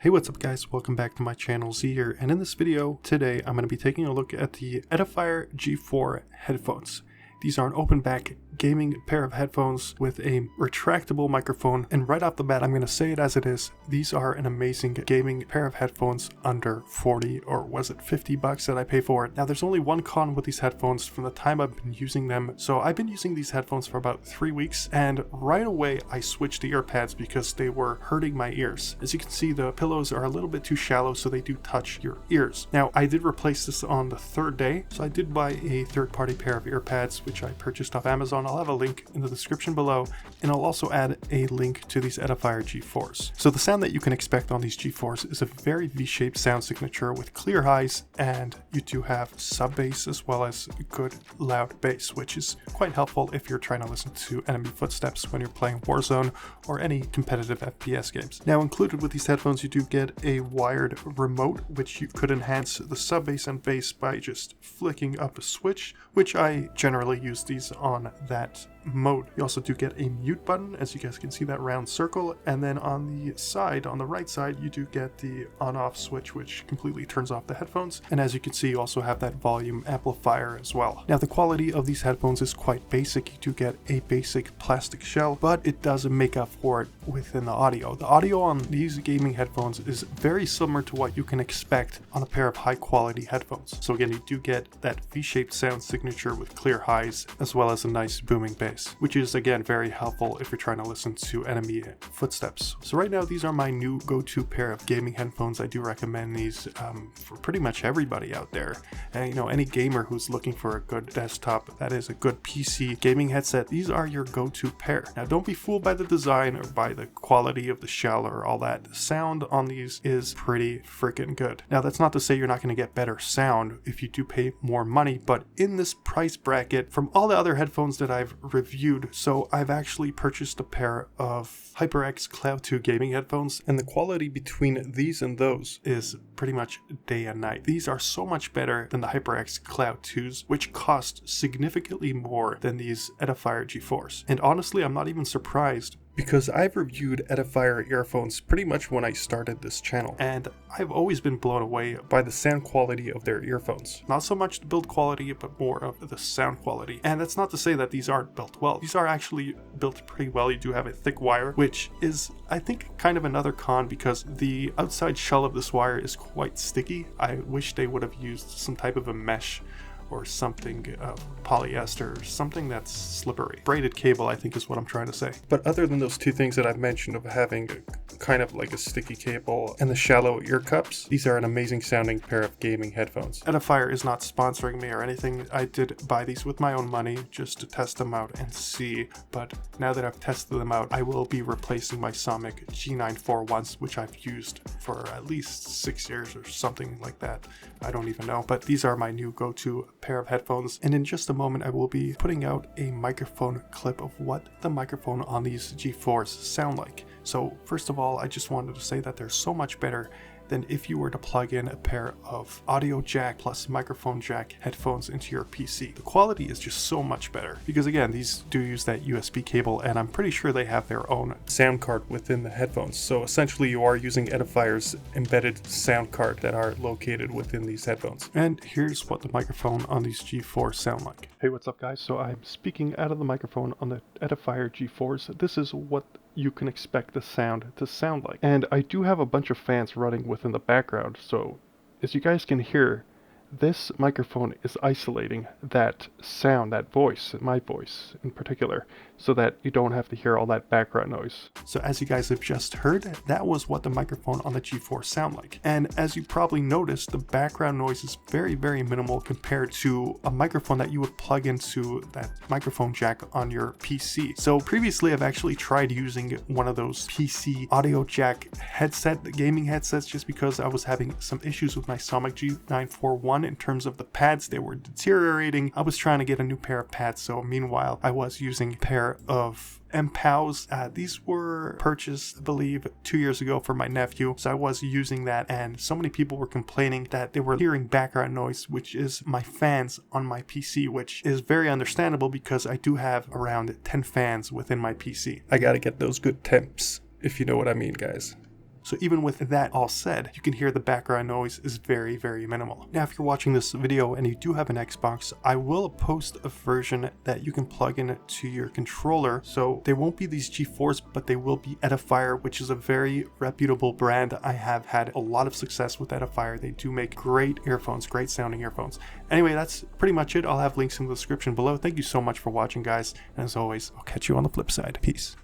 Hey, what's up guys, welcome back to my channel, Z here, and in this video today I'm going to be taking a look at the Edifier G4 headphones. These are an open back gaming pair of headphones with a retractable microphone, and right off the bat I'm going to say it as it is, these are an amazing gaming pair of headphones under 40 or was it 50 bucks that I pay for it. Now there's only one con with these headphones from the time I've been using them. So I've been using these headphones for about 3 weeks, and right away I switched to ear pads because they were hurting my ears. As you can see, the pillows are a little bit too shallow, so they do touch your ears. Now I did replace this on the third day, so I did buy a third-party pair of ear pads which I purchased off Amazon. I'll have a link in the description below, and I'll also add a link to these Edifier G4s. So the sound that you can expect on these G4s is a very V-shaped sound signature with clear highs, and you do have sub bass as well as good loud bass, which is quite helpful if you're trying to listen to enemy footsteps when you're playing Warzone or any competitive FPS games. Now included with these headphones you do get a wired remote, which you could enhance the sub bass and bass by just flicking up a switch, which I generally use these on that mode. You also do get a mute button, as you guys can see that round circle, and then on the side, on the right side, you do get the on-off switch, which completely turns off the headphones, and as you can see you also have that volume amplifier as well. Now the quality of these headphones is quite basic. You do get a basic plastic shell, but it does make up for it within the audio. The audio on these gaming headphones is very similar to what you can expect on a pair of high quality headphones. So again, you do get that V-shaped sound signature with clear highs as well as a nice booming bass, which is again very helpful if you're trying to listen to enemy footsteps. So right now these are my new go-to pair of gaming headphones. I do recommend these for pretty much everybody out there, and you know, any gamer who's looking for a good desktop, that is a good PC gaming headset, these are your go-to pair. Now don't be fooled by the design or by the quality of the shell or all that. The sound on these is pretty freaking good. Now that's not to say you're not going to get better sound if you do pay more money, but in this price bracket, from all the other headphones that I've reviewed, so I've actually purchased a pair of HyperX Cloud 2 gaming headphones, and the quality between these and those is pretty much day and night. These are so much better than the HyperX Cloud 2s, which cost significantly more than these Edifier G4s. And honestly, I'm not even surprised, because I've reviewed Edifier earphones pretty much when I started this channel, and I've always been blown away by the sound quality of their earphones. Not so much the build quality, but more of the sound quality. And that's not to say that these aren't built well. These are actually built pretty well. You do have a thick wire, which is, I think, kind of another con, because the outside shell of this wire is quite sticky. I wish they would have used some type of a mesh or something, polyester, or something that's slippery. Braided cable, I think, is what I'm trying to say. But other than those two things that I've mentioned of having kind of like a sticky cable and the shallow ear cups, these are an amazing sounding pair of gaming headphones. Edifier is not sponsoring me or anything. I did buy these with my own money just to test them out and see, but now that I've tested them out, I will be replacing my Sonic G941s, which I've used for at least 6 years or something like that. I don't even know, but these are my new go-to pair of headphones, and in just a moment I will be putting out a microphone clip of what the microphone on these G4s sound like. So first of all, I just wanted to say that they're so much better than if you were to plug in a pair of audio jack plus microphone jack headphones into your PC. The quality is just so much better, because again, these do use that USB cable, and I'm pretty sure they have their own sound card within the headphones. So essentially you are using Edifier's embedded sound card that are located within these headphones. And here's what the microphone on these G4s sound like. Hey, what's up guys? So I'm speaking out of the microphone on the Edifier G4s. This is what you can expect the sound to sound like. And I do have a bunch of fans running within the background, so as you guys can hear, this microphone is isolating that sound, that voice, my voice in particular, so that you don't have to hear all that background noise. So as you guys have just heard, that was what the microphone on the G4 sound like. And as you probably noticed, the background noise is very, very minimal compared to a microphone that you would plug into that microphone jack on your PC. So previously I've actually tried using one of those PC audio jack gaming headsets, just because I was having some issues with my Sonic G941 in terms of the pads. They were deteriorating. I was trying to get a new pair of pads, so meanwhile I was using a pair of MPOWs. These were purchased, I believe, 2 years ago for my nephew, so I was using that, and so many people were complaining that they were hearing background noise, which is my fans on my PC, which is very understandable because I do have around 10 fans within my PC. I gotta get those good temps, if you know what I mean, guys. So even with that all said, you can hear the background noise is very, very minimal. Now, if you're watching this video and you do have an Xbox, I will post a version that you can plug in to your controller. So they won't be these G4s, but they will be Edifier, which is a very reputable brand. I have had a lot of success with Edifier. They do make great earphones, great sounding earphones. Anyway, that's pretty much it. I'll have links in the description below. Thank you so much for watching, guys. And as always, I'll catch you on the flip side. Peace.